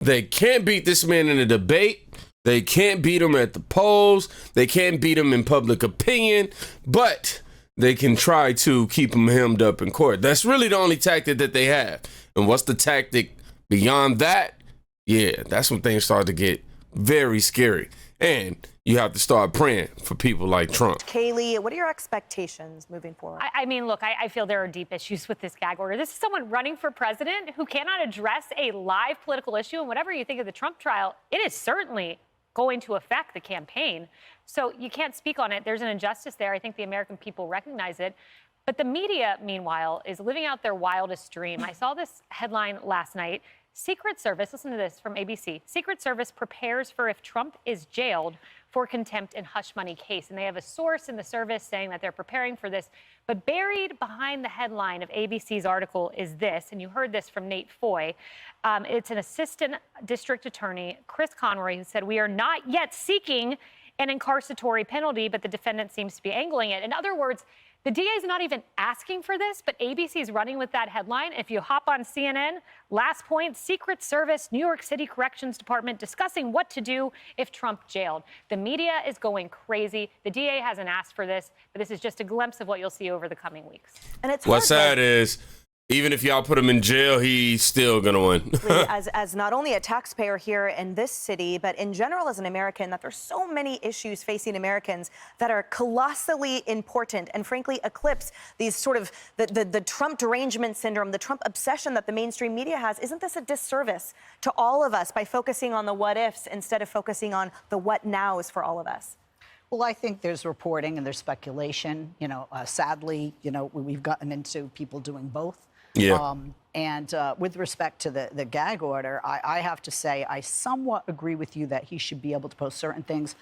They can't beat this man in a debate. They can't beat him at the polls. They can't beat him in public opinion, but they can try to keep him hemmed up in court. That's really the only tactic that they have. And what's the tactic beyond that? Yeah, that's when things start to get very scary. And you have to start praying for people like Trump. Kaylee, what are your expectations moving forward? I mean, look, I feel there are deep issues with this gag order. This is someone running for president who cannot address a live political issue. And whatever you think of the Trump trial, it is certainly going to affect the campaign. So you can't speak on it. There's an injustice there. I think the American people recognize it. But the media, meanwhile, is living out their wildest dream. I saw this headline last night. Secret Service, listen to this from ABC. Secret Service prepares for if Trump is jailed for contempt and hush money case. And they have a source in the service saying that they're preparing for this. But buried behind the headline of ABC's article is this, and you heard this from Nate Foy. It's an assistant district attorney, Chris Conroy, who said, "We are not yet seeking an incarceratory penalty, but the defendant seems to be angling it." In other words, the DA is not even asking for this, but ABC is running with that headline. If you hop on CNN, last point, Secret Service, New York City Corrections Department discussing what to do if Trump jailed. The media is going crazy. The DA hasn't asked for this, but this is just a glimpse of what you'll see over the coming weeks. And it's What's sad is, even if y'all put him in jail, he's still going to win. as not only a taxpayer here in this city, but in general as an American, that there's so many issues facing Americans that are colossally important and frankly eclipse these sort of the Trump derangement syndrome, the Trump obsession that the mainstream media has. Isn't this a disservice to all of us by focusing on the what ifs instead of focusing on the what nows for all of us? Well, I think there's reporting and there's speculation. Sadly, we've gotten into people doing both. Yeah. With respect to the gag order, I have to say I somewhat agree with you that he should be able to post certain things.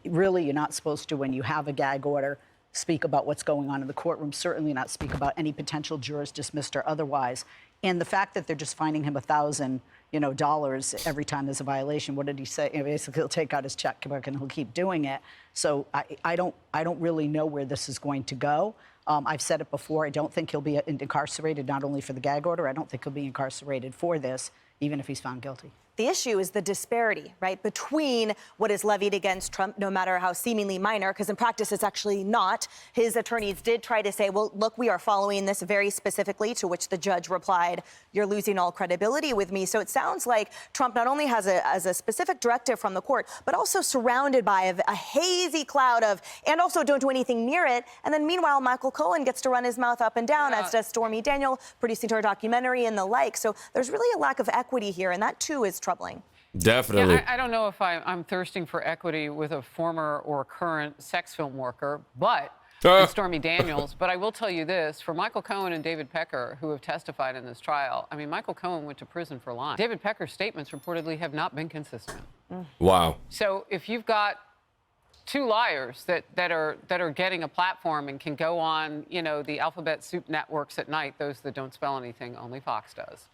Really, you're not supposed to, when you have a gag order, speak about what's going on in the courtroom, certainly not speak about any potential jurors dismissed or otherwise. And the fact that they're just fining him $1,000, every time there's a violation. What did he say? Basically, he'll take out his checkbook and he'll keep doing it. So I don't really know where this is going to go. I've said it before. I don't think he'll be incarcerated, not only for the gag order. I don't think he'll be incarcerated for this, even if he's found guilty. The issue is the disparity, right, between what is levied against Trump, no matter how seemingly minor, because in practice it's actually not. His attorneys did try to say, well, look, we are following this very specifically, to which the judge replied, you're losing all credibility with me. So it sounds like Trump not only has a specific directive from the court, but also surrounded by a hazy cloud of, and also don't do anything near it. And then meanwhile, Michael Cohen gets to run his mouth up and down, as does Stormy Daniel, producing her documentary and the like. So there's really a lack of equity here, and that too is troubling. Definitely. Yeah, I don't know if I'm thirsting for equity with a former or current sex film worker, but and Stormy Daniels. But I will tell you this, for Michael Cohen and David Pecker, who have testified in this trial, I mean, Michael Cohen went to prison for lying. David Pecker's statements reportedly have not been consistent. Wow. So if you've got two liars that are getting a platform and can go on, the alphabet soup networks at night, those that don't spell anything, only Fox does.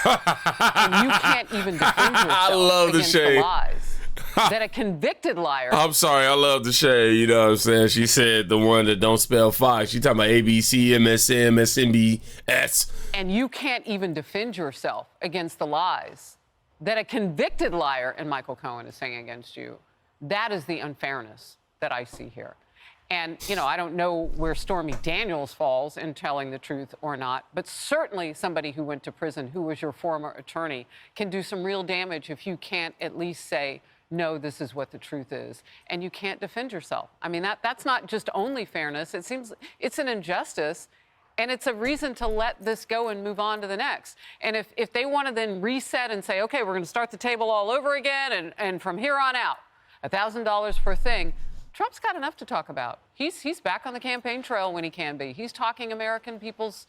And you can't even defend yourself I love against the lies that a convicted liar. I'm sorry, I love the shade. You know what I'm saying? She said the one that don't spell Fox. She talking about ABC, MSN, MSNBS. And you can't even defend yourself against the lies that a convicted liar and Michael Cohen is saying against you. That is the unfairness that I see here. And, I don't know where Stormy Daniels falls in telling the truth or not, but certainly somebody who went to prison, who was your former attorney, can do some real damage if you can't at least say, no, this is what the truth is. And you can't defend yourself. I mean, that's not just only fairness. It seems it's an injustice. And it's a reason to let this go and move on to the next. And if they want to then reset and say, OK, we're going to start the table all over again, and from here on out, $1,000 per thing, Trump's got enough to talk about. He's back on the campaign trail when he can be. He's talking American people's,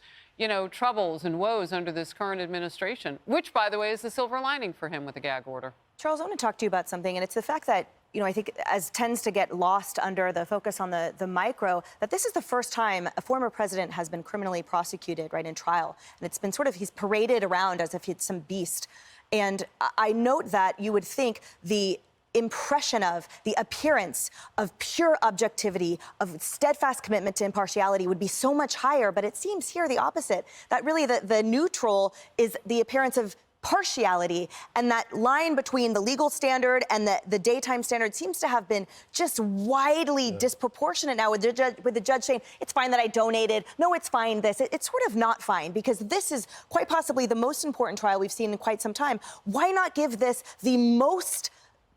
troubles and woes under this current administration, which, by the way, is the silver lining for him with the gag order. Charles, I want to talk to you about something, and it's the fact that, I think as tends to get lost under the focus on the micro, that this is the first time a former president has been criminally prosecuted, right, in trial. And it's been he's paraded around as if he's some beast. And I note that you would think the impression of, the appearance of pure objectivity, of steadfast commitment to impartiality would be so much higher, but it seems here the opposite, that really the neutral is the appearance of partiality, and that line between the legal standard and the daytime standard seems to have been just widely disproportionate now, with the judge saying, it's fine that I donated, no, it's fine this. It's sort of not fine, because this is quite possibly the most important trial we've seen in quite some time. Why not give this the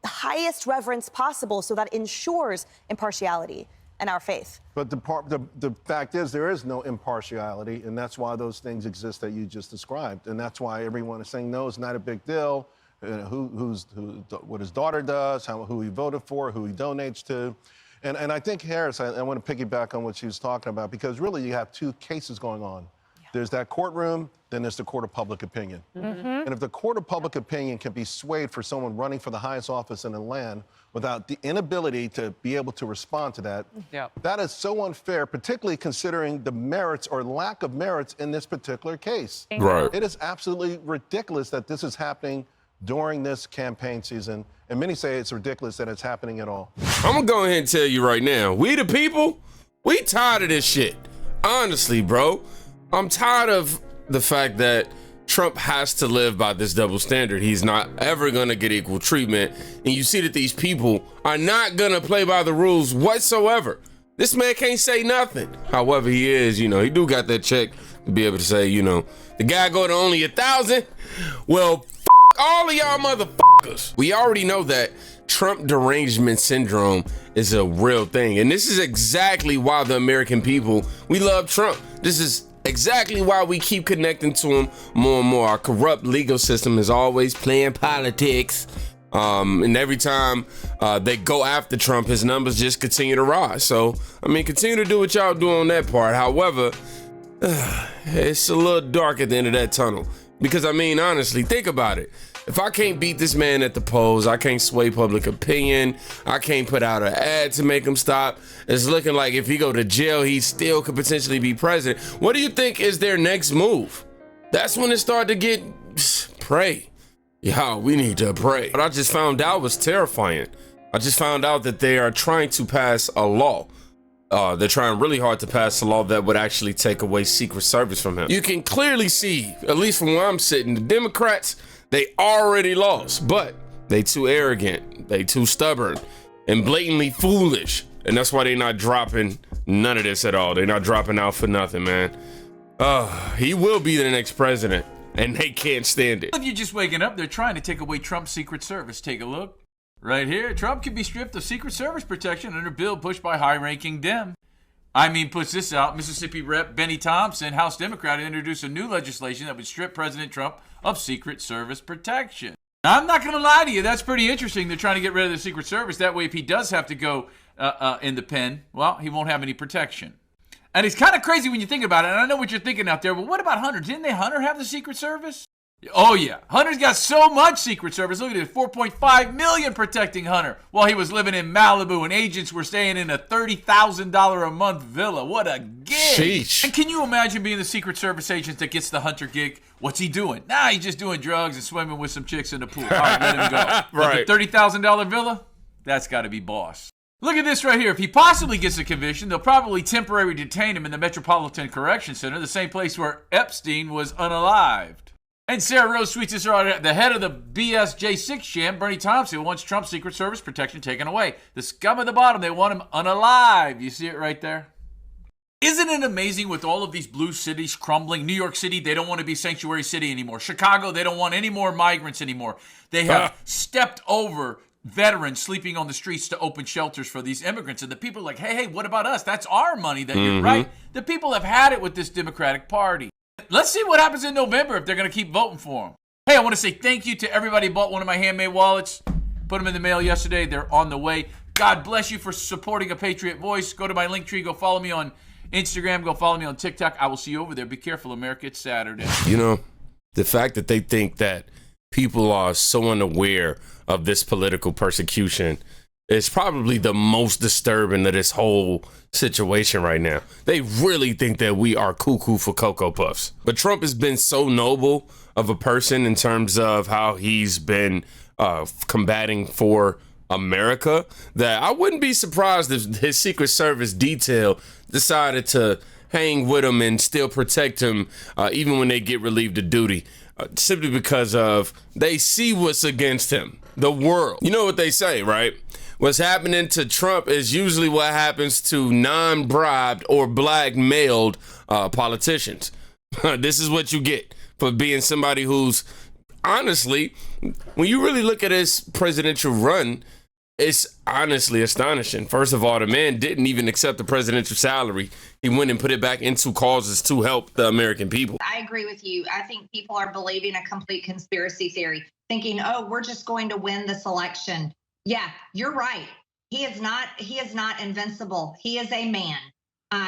highest reverence possible so that ensures impartiality and our faith? But the fact is, there is no impartiality, and that's why those things exist that you just described, and that's why everyone is saying no, it's not a big deal. What his daughter does, who he voted for, who he donates to, and I think Harris, I want to piggyback on what she was talking about, because really you have two cases going on. There's that courtroom, then there's the court of public opinion. And if the court of public opinion can be swayed for someone running for the highest office in the land without the inability to be able to respond to that, that is so unfair, particularly considering the merits or lack of merits in this particular case. Right. It is absolutely ridiculous that this is happening during this campaign season, and many say it's ridiculous that it's happening at all. I'm gonna go ahead and tell you right now, we the people, we tired of this shit. Honestly, bro. I'm tired of the fact that Trump has to live by this double standard. He's not ever gonna get equal treatment. And you see that these people are not gonna play by the rules whatsoever. This man can't say nothing. However, he is, he do got that check to be able to say, the guy go to only 1,000. Well, all of y'all motherfuckers. We already know that Trump derangement syndrome is a real thing. And this is exactly why the American people, we love Trump. This is exactly why we keep connecting to him more and more. Our corrupt legal system is always playing politics. And every time they go after Trump, his numbers just continue to rise. So, continue to do what y'all do on that part. However, it's a little dark at the end of that tunnel. Because, honestly, think about it. If I can't beat this man at the polls, I can't sway public opinion, I can't put out an ad to make him stop. It's looking like if he go to jail, he still could potentially be president. What do you think is their next move? That's when it started to get, pray. Yeah, we need to pray. What I just found out was terrifying. I just found out that they are trying to pass a law. They're trying really hard to pass a law that would actually take away Secret Service from him. You can clearly see, at least from where I'm sitting, the Democrats, they already lost, but they too arrogant, they too stubborn, and blatantly foolish. And that's why they're not dropping none of this at all. They're not dropping out for nothing, man. He will be the next president, and they can't stand it. If you're just waking up, they're trying to take away Trump's Secret Service. Take a look. Right here, Trump can be stripped of Secret Service protection under bill pushed by high-ranking Dem. Puts this out. Mississippi Rep. Benny Thompson, House Democrat, introduced a new legislation that would strip President Trump of Secret Service protection. Now, I'm not going to lie to you. That's pretty interesting. They're trying to get rid of the Secret Service. That way, if he does have to go in the pen, well, he won't have any protection. And it's kind of crazy when you think about it. And I know what you're thinking out there. But what about Hunter? Didn't Hunter have the Secret Service? Oh, yeah. Hunter's got so much Secret Service. Look at it, $4.5 million protecting Hunter while he was living in Malibu, and agents were staying in a $30,000 a month villa. What a gig. Sheesh. And can you imagine being the Secret Service agent that gets the Hunter gig? What's he doing? Nah, he's just doing drugs and swimming with some chicks in the pool. All right, let him go. Right. But the $30,000 villa? That's got to be boss. Look at this right here. If he possibly gets a conviction, they'll probably temporarily detain him in the Metropolitan Correction Center, the same place where Epstein was unalived. And Sarah Rose tweets this out. The head of the BSJ6 sham, Bernie Thompson, wants Trump's Secret Service protection taken away. The scum at the bottom, they want him unalive. You see it right there? Isn't it amazing with all of these blue cities crumbling? New York City, they don't want to be sanctuary city anymore. Chicago, they don't want any more migrants anymore. They have stepped over veterans sleeping on the streets to open shelters for these immigrants. And the people are like, hey, what about us? That's our money that you're right. The people have had it with this Democratic Party. Let's see what happens in November if they're going to keep voting for him. Hey, I want to say thank you to everybody who bought one of my handmade wallets. Put them in the mail yesterday. They're on the way. God bless you for supporting A Patriot Voice. Go to my link tree. Go follow me on Instagram. Go follow me on TikTok. I will see you over there. Be careful, America. It's Saturday. The fact that they think that people are so unaware of this political persecution is probably the most disturbing of this whole situation right now. They really think that we are cuckoo for Cocoa Puffs. But Trump has been so noble of a person in terms of how he's been combating for America that I wouldn't be surprised if his Secret Service detail decided to hang with him and still protect him even when they get relieved of duty. simply because of they see what's against him, the world. You know what they say, right? What's happening to Trump is usually what happens to non-bribed or blackmailed politicians. This is what you get for being somebody who's, honestly, when you really look at his presidential run, it's honestly astonishing. First of all, the man didn't even accept the presidential salary. He went and put it back into causes to help the American people. I agree with you. I think people are believing a complete conspiracy theory, thinking, oh, we're just going to win this election. Yeah, you're right. He is not invincible. He is a man.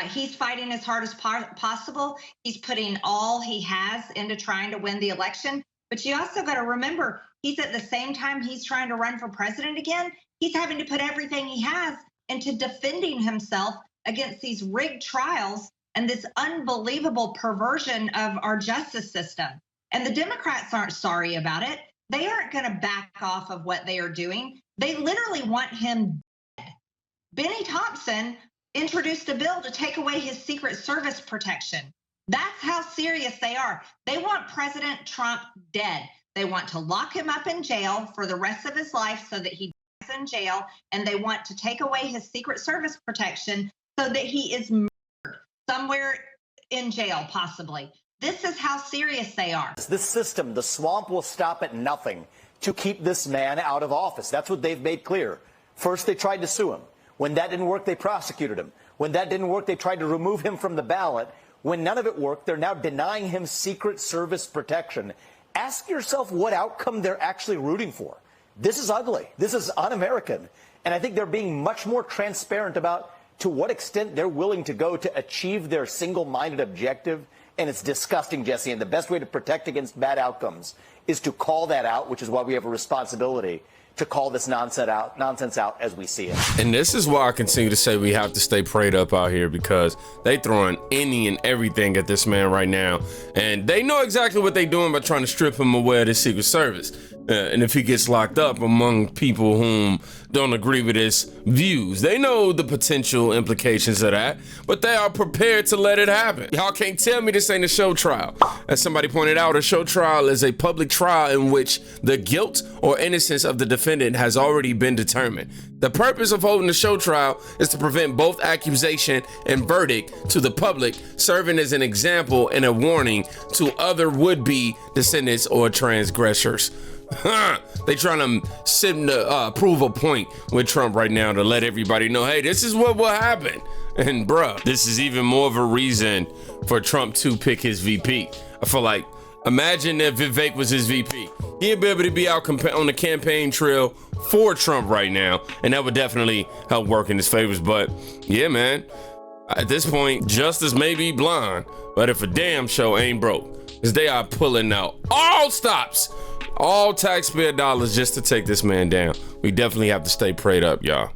He's fighting as hard as possible. He's putting all he has into trying to win the election. But you also got to remember, he's at the same time he's trying to run for president again, he's having to put everything he has into defending himself against these rigged trials and this unbelievable perversion of our justice system. And the Democrats aren't sorry about it. They aren't going to back off of what they are doing. They literally want him dead. Benny Thompson introduced a bill to take away his Secret Service protection. That's how serious they are. They want President Trump dead. They want to lock him up in jail for the rest of his life so that he dies in jail, and they want to take away his Secret Service protection so that he is murdered somewhere in jail, possibly. This is how serious they are. This system, the swamp, will stop at nothing to keep this man out of office. That's what they've made clear. First, they tried to sue him. When that didn't work, they prosecuted him. When that didn't work, they tried to remove him from the ballot. When none of it worked, they're now denying him Secret Service protection. Ask yourself what outcome they're actually rooting for. This is ugly. This is un-American. And I think they're being much more transparent about to what extent they're willing to go to achieve their single-minded objective. And it's disgusting, Jesse. And the best way to protect against bad outcomes is to call that out, which is why we have a responsibility to call this nonsense out as we see it. And this is why I continue to say we have to stay prayed up out here, because they throwing any and everything at this man right now. And they know exactly what they're doing by trying to strip him away of the Secret Service. And if he gets locked up among people whom don't agree with his views, they know the potential implications of that, but they are prepared to let it happen. Y'all can't tell me this ain't a show trial. As somebody pointed out, a show trial is a public trial in which the guilt or innocence of the defendant has already been determined. The purpose of holding a show trial is to prevent both accusation and verdict to the public, serving as an example and a warning to other would-be descendants or transgressors. They trying to prove a point with Trump right now to let everybody know, hey, this is what will happen. And bruh, this is even more of a reason for Trump to pick his VP. I feel like, imagine if Vivek was his VP. He'd be able to be out on the campaign trail for Trump right now, and that would definitely help work in his favors. But yeah, man, at this point, justice may be blind, but if a damn show ain't broke, because they are pulling out all stops, all taxpayer dollars just to take this man down. We definitely have to stay prayed up, y'all.